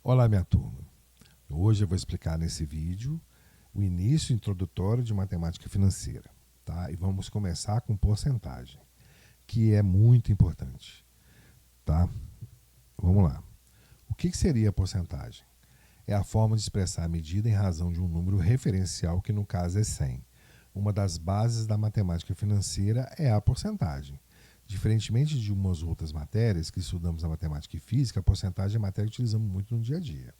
Olá, minha turma. Hoje eu vou explicar nesse vídeo o início introdutório de matemática financeira, tá? E vamos começar com porcentagem, que é muito importante, tá? Vamos lá. O que seria a porcentagem? É a forma de expressar a medida em razão de um número referencial, que no caso é 100. Uma das bases da matemática financeira é a porcentagem. Diferentemente de umas outras matérias que estudamos na matemática e física, a porcentagem é matéria que utilizamos muito no dia a dia,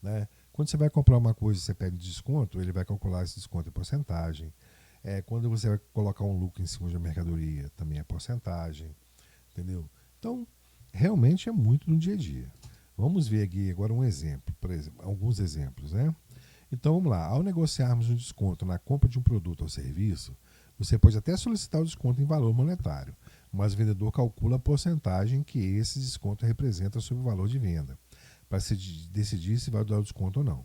né? Quando você vai comprar uma coisa e você pede desconto, ele vai calcular esse desconto em porcentagem. Quando você vai colocar um lucro em cima de uma mercadoria, também é porcentagem, entendeu? Então, realmente é muito no dia a dia. Vamos ver aqui agora um exemplo, por exemplo, alguns exemplos, né? Então vamos lá, ao negociarmos um desconto na compra de um produto ou serviço, você pode até solicitar o desconto em valor monetário, mas o vendedor calcula a porcentagem que esse desconto representa sobre o valor de venda, para se decidir se vai dar o desconto ou não.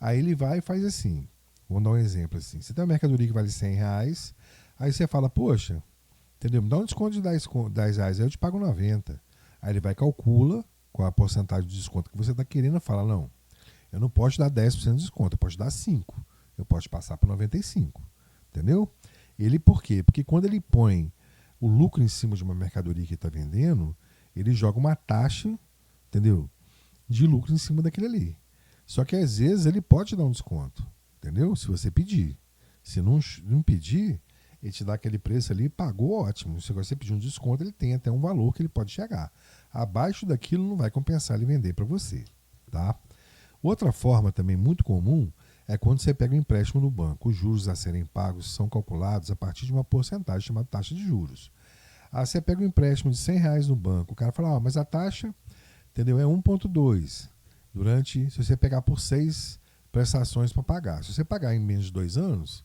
Aí ele vai e faz assim, vamos dar um exemplo assim, você tem uma mercadoria que vale R$100, aí você fala, poxa, entendeu? Me dá um desconto de R$10, aí eu te pago 90. Aí ele vai e calcula qual a porcentagem de desconto que você está querendo, fala, não, eu não posso dar 10% de desconto, eu posso dar 5%. Eu posso passar para 95%. Entendeu? Ele por quê? Porque quando ele põe o lucro em cima de uma mercadoria que está vendendo, ele joga uma taxa, entendeu? De lucro em cima daquele ali. Só que às vezes ele pode dar um desconto, entendeu? Se você pedir. Se não pedir, ele te dá aquele preço ali, pagou, ótimo. Se você pedir um desconto, ele tem até um valor que ele pode chegar. Abaixo daquilo não vai compensar ele vender para você, tá? Outra forma também muito comum é quando você pega um empréstimo no banco. Os juros a serem pagos são calculados a partir de uma porcentagem chamada taxa de juros. Aí você pega um empréstimo de R$100 no banco, o cara fala, mas a taxa, entendeu, é 1,2. Se você pegar por 6 prestações para pagar. Se você pagar em menos de 2 anos,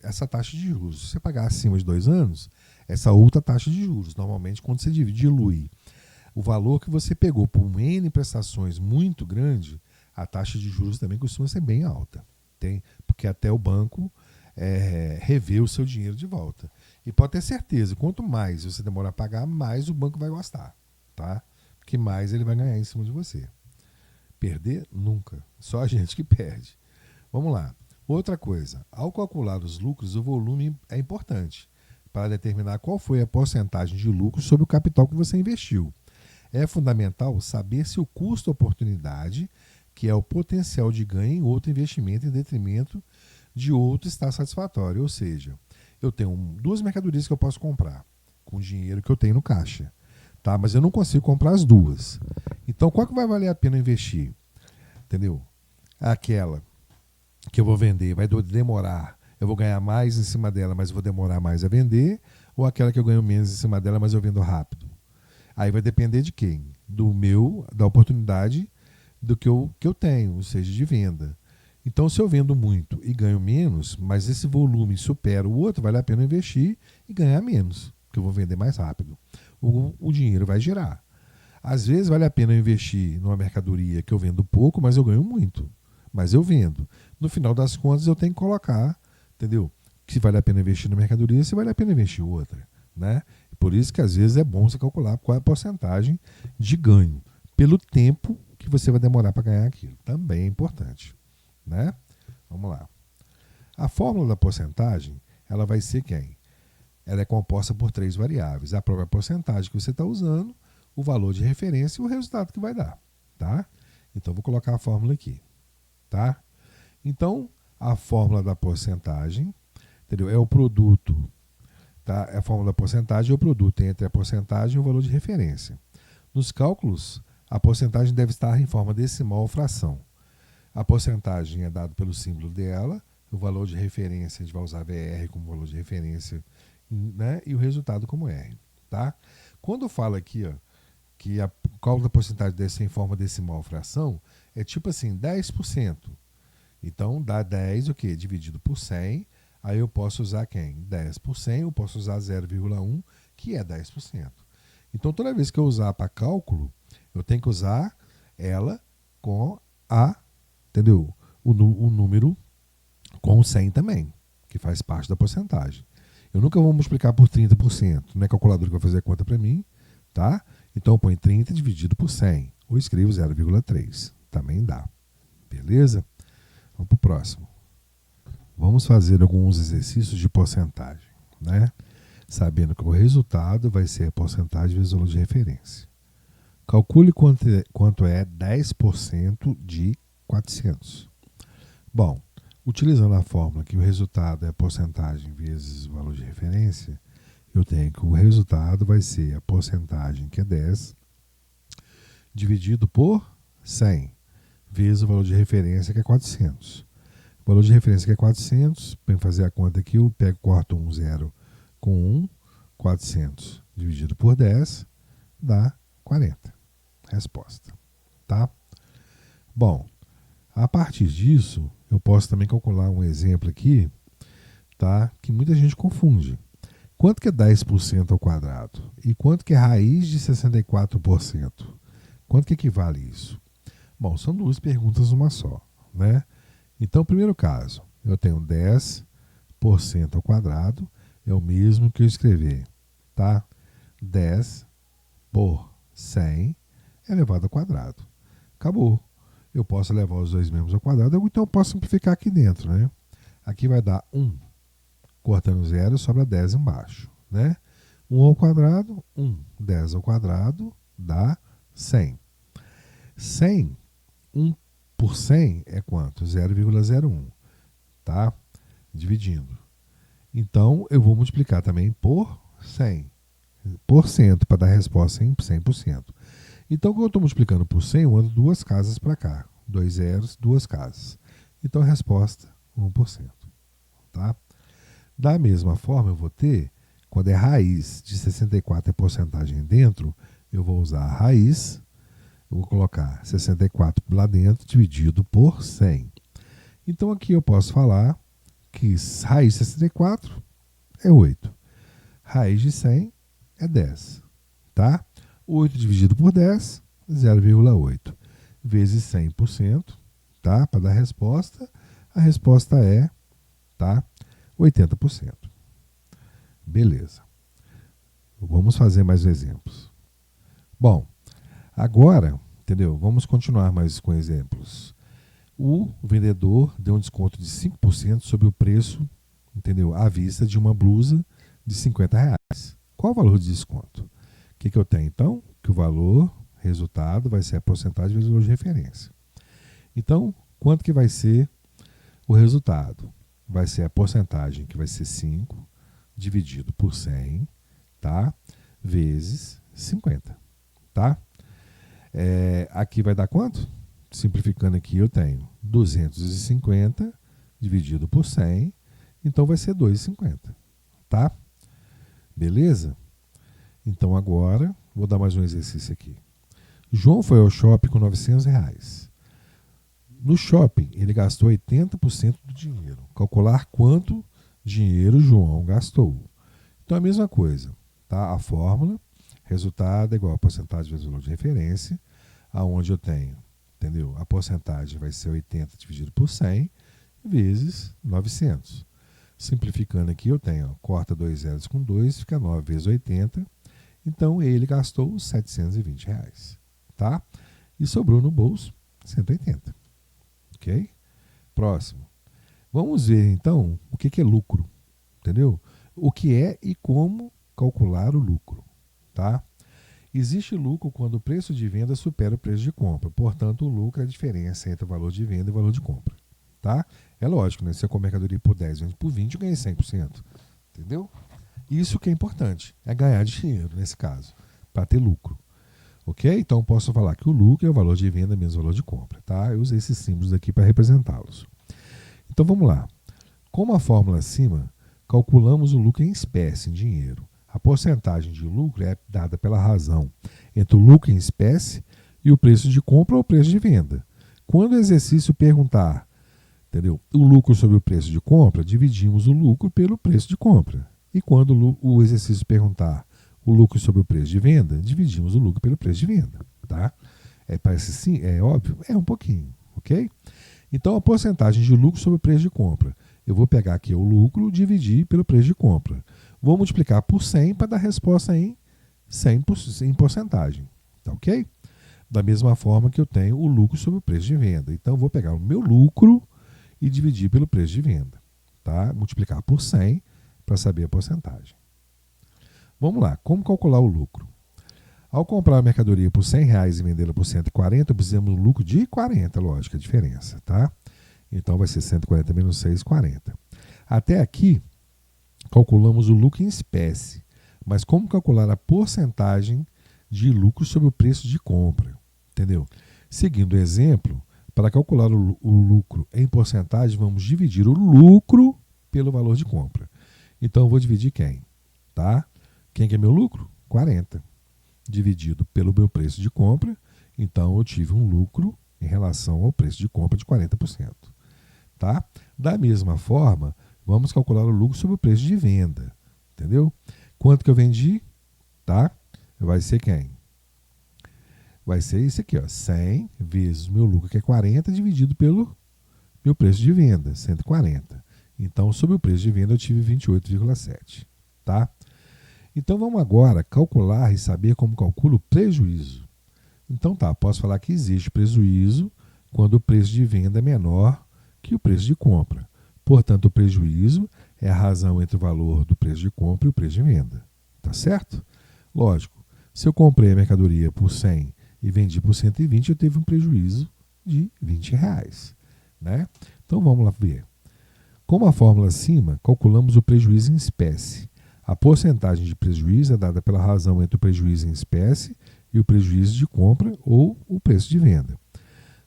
essa taxa de juros. Se você pagar acima de 2 anos, essa outra taxa de juros. Normalmente, quando você dilui o valor que você pegou por N prestações muito grande, a taxa de juros também costuma ser bem alta. Porque até o banco rever o seu dinheiro de volta. E pode ter certeza, quanto mais você demorar a pagar, mais o banco vai gostar, tá? Porque mais ele vai ganhar em cima de você. Perder? Nunca. Só a gente que perde. Vamos lá. Outra coisa, ao calcular os lucros, o volume é importante para determinar qual foi a porcentagem de lucro sobre o capital que você investiu. É fundamental saber se o custo-oportunidade, que é o potencial de ganho em outro investimento em detrimento de outro, está satisfatório. Ou seja, eu tenho 2 mercadorias que eu posso comprar com o dinheiro que eu tenho no caixa, tá? Mas eu não consigo comprar as 2. Então, qual que vai valer a pena investir? Entendeu? Aquela que eu vou vender vai demorar, eu vou ganhar mais em cima dela, mas eu vou demorar mais a vender, ou aquela que eu ganho menos em cima dela, mas eu vendo rápido? Aí vai depender de quem? Da oportunidade do que eu tenho, ou seja, de venda. Então, se eu vendo muito e ganho menos, mas esse volume supera o outro, vale a pena investir e ganhar menos, porque eu vou vender mais rápido. O dinheiro vai girar. Às vezes vale a pena eu investir numa mercadoria que eu vendo pouco, mas eu ganho muito. Mas eu vendo. No final das contas, eu tenho que colocar, entendeu? Se vale a pena investir na mercadoria, se vale a pena investir em outra, né? Por isso que às vezes é bom você calcular qual é a porcentagem de ganho, pelo tempo que você vai demorar para ganhar aquilo. Também é importante, né? Vamos lá. A fórmula da porcentagem, ela vai ser quem? Ela é composta por 3 variáveis. A própria porcentagem que você está usando, o valor de referência e o resultado que vai dar, tá? Então, vou colocar a fórmula aqui, tá? Então, a fórmula da porcentagem, entendeu? É o produto, tá? A fórmula da porcentagem é o produto entre a porcentagem e o valor de referência. Nos cálculos, a porcentagem deve estar em forma decimal ou fração. A porcentagem é dada pelo símbolo dela, o valor de referência a gente vai usar VR como valor de referência, né? E o resultado como R, tá? Quando eu falo aqui, ó, que o cálculo da porcentagem deve ser em forma decimal ou fração, é tipo assim, 10%. Então, dá 10, o quê? Dividido por 100, aí eu posso usar quem? 10 por 100, eu posso usar 0,1, que é 10%. Então, toda vez que eu usar para cálculo, eu tenho que usar ela com entendeu? O número com 100 também, que faz parte da porcentagem. Eu nunca vou multiplicar por 30%, não é calculador que vai fazer a conta para mim, tá? Então eu ponho 30 dividido por 100, ou escrevo 0,3. Também dá. Beleza? Vamos para o próximo. Vamos fazer alguns exercícios de porcentagem, né? Sabendo que o resultado vai ser a porcentagem vezes o valor de referência. Calcule quanto é 10% de 400. Bom, utilizando a fórmula que o resultado é a porcentagem vezes o valor de referência, eu tenho que o resultado vai ser a porcentagem, que é 10, dividido por 100, vezes o valor de referência, que é 400. O valor de referência, que é 400, para fazer a conta aqui, eu corto um zero com 1, 400 dividido por 10, dá 40. Resposta. Tá? Bom, a partir disso, eu posso também calcular um exemplo aqui, tá? Que muita gente confunde. Quanto que é 10% ao quadrado? E quanto que é raiz de 64%? Quanto que equivale isso? Bom, são duas perguntas numa só, né? Então, primeiro caso, eu tenho 10% ao quadrado, é o mesmo que eu escrever, tá? 10 por 100 elevado ao quadrado. Acabou. Eu posso levar os dois mesmos ao quadrado, então eu posso simplificar aqui dentro, né? Aqui vai dar 1. Cortando 0, sobra 10 embaixo, né? 1 ao quadrado, 1. 10 ao quadrado dá 100. 100, 1 por 100 é quanto? 0,01, tá? Dividindo. Então, eu vou multiplicar também por 100%, para dar a resposta em 100%. Então, quando eu estou multiplicando por 100, eu ando duas casas para cá. 2 zeros, duas casas. Então, a resposta, 1%. Tá? Da mesma forma, eu vou ter, quando é raiz de 64 é porcentagem dentro, eu vou usar a raiz, eu vou colocar 64 lá dentro, dividido por 100. Então, aqui eu posso falar que raiz de 64 é 8. Raiz de 100 é 10. Tá? 8 dividido por 10, 0,8. Vezes 100%, tá? Para dar a resposta é, tá? 80%. Beleza. Vamos fazer mais exemplos. Bom, agora, entendeu? Vamos continuar mais com exemplos. O vendedor deu um desconto de 5% sobre o preço, entendeu? À vista de uma blusa de R$50. Qual o valor de desconto? O que eu tenho, então? Que o valor, resultado, vai ser a porcentagem vezes o valor de referência. Então, quanto que vai ser o resultado? Vai ser a porcentagem, que vai ser 5, dividido por 100, tá? Vezes 50, tá? Aqui vai dar quanto? Simplificando aqui, eu tenho 250 dividido por 100, então vai ser 2,50, tá? Beleza? Então agora, vou dar mais um exercício aqui. João foi ao shopping com R$900. No shopping, ele gastou 80% do dinheiro. Calcular quanto dinheiro João gastou. Então a mesma coisa, tá? A fórmula, resultado é igual a porcentagem vezes o valor de referência, aonde eu tenho, entendeu? A porcentagem vai ser 80 dividido por 100 vezes 900. Simplificando aqui, eu tenho, ó, corta 2 zeros com 2, fica 9 vezes 80. Então, ele gastou R$720, tá? E sobrou no bolso 180. Ok? Próximo. Vamos ver, então, o que é lucro, entendeu? O que é e como calcular o lucro, tá? Existe lucro quando o preço de venda supera o preço de compra. Portanto, o lucro é a diferença entre o valor de venda e o valor de compra, tá? É lógico, né? Se eu compro mercadoria por 10 vende por 20, eu ganhei 100%, entendeu? Isso que é importante, é ganhar dinheiro nesse caso, para ter lucro. Ok? Então, posso falar que o lucro é o valor de venda menos o valor de compra, tá? Eu usei esses símbolos aqui para representá-los. Então, vamos lá. Como a fórmula acima, calculamos o lucro em espécie, em dinheiro. A porcentagem de lucro é dada pela razão entre o lucro em espécie e o preço de compra ou o preço de venda. Quando o exercício perguntar, entendeu, o lucro sobre o preço de compra, dividimos o lucro pelo preço de compra. E quando o exercício perguntar o lucro sobre o preço de venda, dividimos o lucro pelo preço de venda, tá? Parece sim, é óbvio? É um pouquinho, ok? Então, a porcentagem de lucro sobre o preço de compra. Eu vou pegar aqui o lucro e dividir pelo preço de compra. Vou multiplicar por 100 para dar resposta em 100% em porcentagem, tá ok? Da mesma forma que eu tenho o lucro sobre o preço de venda. Então, eu vou pegar o meu lucro e dividir pelo preço de venda. Tá? Multiplicar por 100 para saber a porcentagem. Vamos lá, como calcular o lucro? Ao comprar a mercadoria por R$ 100 e vendê-la por 140, precisamos de um lucro de 40, lógico, a diferença, tá? Então vai ser 140 menos 6, 40. Até aqui, calculamos o lucro em espécie, mas como calcular a porcentagem de lucro sobre o preço de compra? Entendeu? Seguindo o exemplo, para calcular o lucro em porcentagem, vamos dividir o lucro pelo valor de compra. Então eu vou dividir quem? Tá? Quem que é meu lucro? 40. Dividido pelo meu preço de compra, então eu tive um lucro em relação ao preço de compra de 40%. Tá? Da mesma forma, vamos calcular o lucro sobre o preço de venda. Entendeu? Quanto que eu vendi? Tá? Vai ser quem? Vai ser isso aqui, ó, 100 vezes o meu lucro, que é 40, dividido pelo meu preço de venda, 140. Então, sobre o preço de venda, eu tive 28,7. Tá? Então, vamos agora calcular e saber como calcula o prejuízo. Então, tá, posso falar que existe prejuízo quando o preço de venda é menor que o preço de compra. Portanto, o prejuízo é a razão entre o valor do preço de compra e o preço de venda. Tá certo? Lógico, se eu comprei a mercadoria por 100 e vendi por 120, eu teve um prejuízo de R$ 20. Né? Então, vamos lá ver. Como a fórmula acima, calculamos o prejuízo em espécie. A porcentagem de prejuízo é dada pela razão entre o prejuízo em espécie e o prejuízo de compra ou o preço de venda.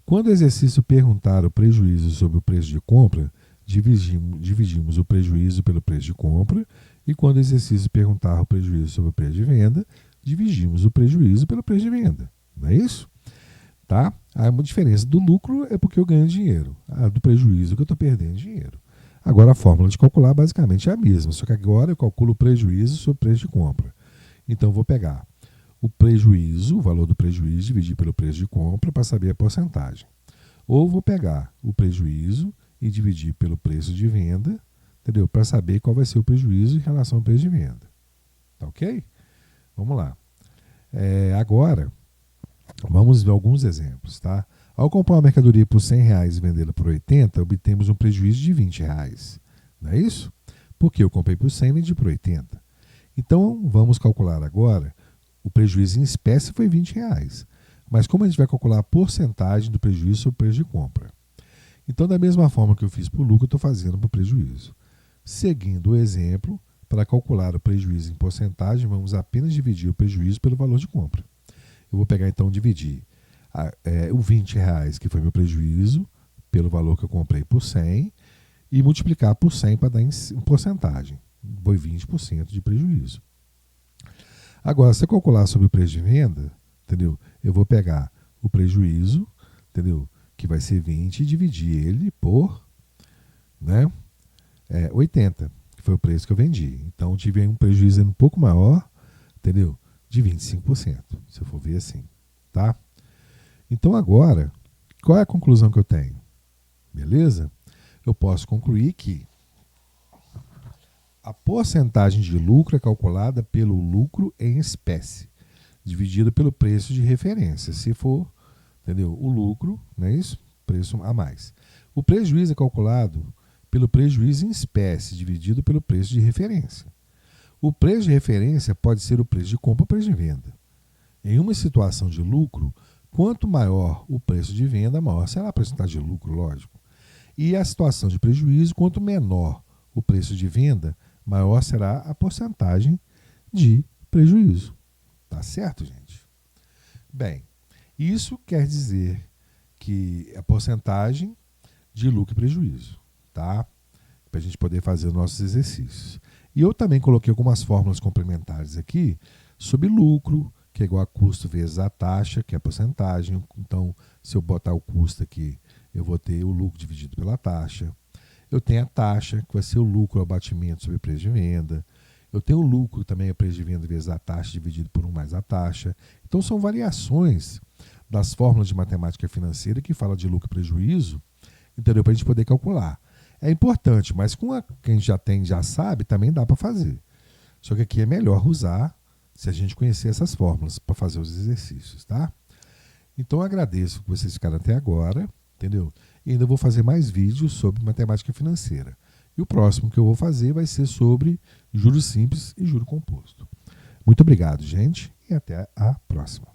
Quando o exercício perguntar o prejuízo sobre o preço de compra, dividimos o prejuízo pelo preço de compra, e quando o exercício perguntar o prejuízo sobre o preço de venda, dividimos o prejuízo pelo preço de venda. Não é isso? Tá? A diferença do lucro é porque eu ganho dinheiro, a do prejuízo é que eu estou perdendo dinheiro. Agora a fórmula de calcular basicamente é a mesma, só que agora eu calculo o prejuízo sobre o preço de compra. Então eu vou pegar o prejuízo, o valor do prejuízo, dividir pelo preço de compra para saber a porcentagem. Ou vou pegar o prejuízo e dividir pelo preço de venda, entendeu? Para saber qual vai ser o prejuízo em relação ao preço de venda. Tá ok? Vamos lá. Agora, vamos ver alguns exemplos, tá? Ao comprar uma mercadoria por R$ 100 e vendê-la por 80, obtemos um prejuízo de R$ 20. Não é isso? Porque eu comprei por 100 e vendi por 80. Então, vamos calcular agora. O prejuízo em espécie foi R$ 20. Mas como a gente vai calcular a porcentagem do prejuízo sobre o preço de compra? Então, da mesma forma que eu fiz para o lucro, eu estou fazendo para o prejuízo. Seguindo o exemplo, para calcular o prejuízo em porcentagem, vamos apenas dividir o prejuízo pelo valor de compra. Eu vou pegar então dividir o R$ 20, que foi meu prejuízo, pelo valor que eu comprei por 100, e multiplicar por 100 para dar em porcentagem. Foi 20% de prejuízo. Agora, se eu calcular sobre o preço de venda, entendeu? Eu vou pegar o prejuízo, entendeu? Que vai ser 20 e dividir ele por 80, que foi o preço que eu vendi. Então, eu tive um prejuízo um pouco maior, entendeu? De 25%, se eu for ver assim, tá? Então, agora, qual é a conclusão que eu tenho? Beleza? Eu posso concluir que a porcentagem de lucro é calculada pelo lucro em espécie, dividido pelo preço de referência, se for, entendeu? O lucro, não é isso? Preço a mais. O prejuízo é calculado pelo prejuízo em espécie, dividido pelo preço de referência. O preço de referência pode ser o preço de compra ou preço de venda. Em uma situação de lucro, quanto maior o preço de venda, maior será a porcentagem de lucro, lógico. E a situação de prejuízo, quanto menor o preço de venda, maior será a porcentagem de prejuízo. Tá certo, gente? Bem, isso quer dizer que a porcentagem de lucro e prejuízo, tá? Para a gente poder fazer os nossos exercícios. E eu também coloquei algumas fórmulas complementares aqui sobre lucro, que é igual a custo vezes a taxa, que é a porcentagem. Então, se eu botar o custo aqui, eu vou ter o lucro dividido pela taxa. Eu tenho a taxa, que vai ser o lucro ao abatimento sobre o preço de venda. Eu tenho o lucro também, o preço de venda vezes a taxa, dividido por 1 mais a taxa. Então, são variações das fórmulas de matemática financeira que fala de lucro e prejuízo, entendeu? Para a gente poder calcular. É importante, mas com quem já tem, já sabe, também dá para fazer. Só que aqui é melhor usar, se a gente conhecer essas fórmulas, para fazer os exercícios, tá? Então eu agradeço que vocês ficaram até agora, entendeu? E ainda vou fazer mais vídeos sobre matemática financeira. E o próximo que eu vou fazer vai ser sobre juros simples e juro composto. Muito obrigado, gente, e até a próxima.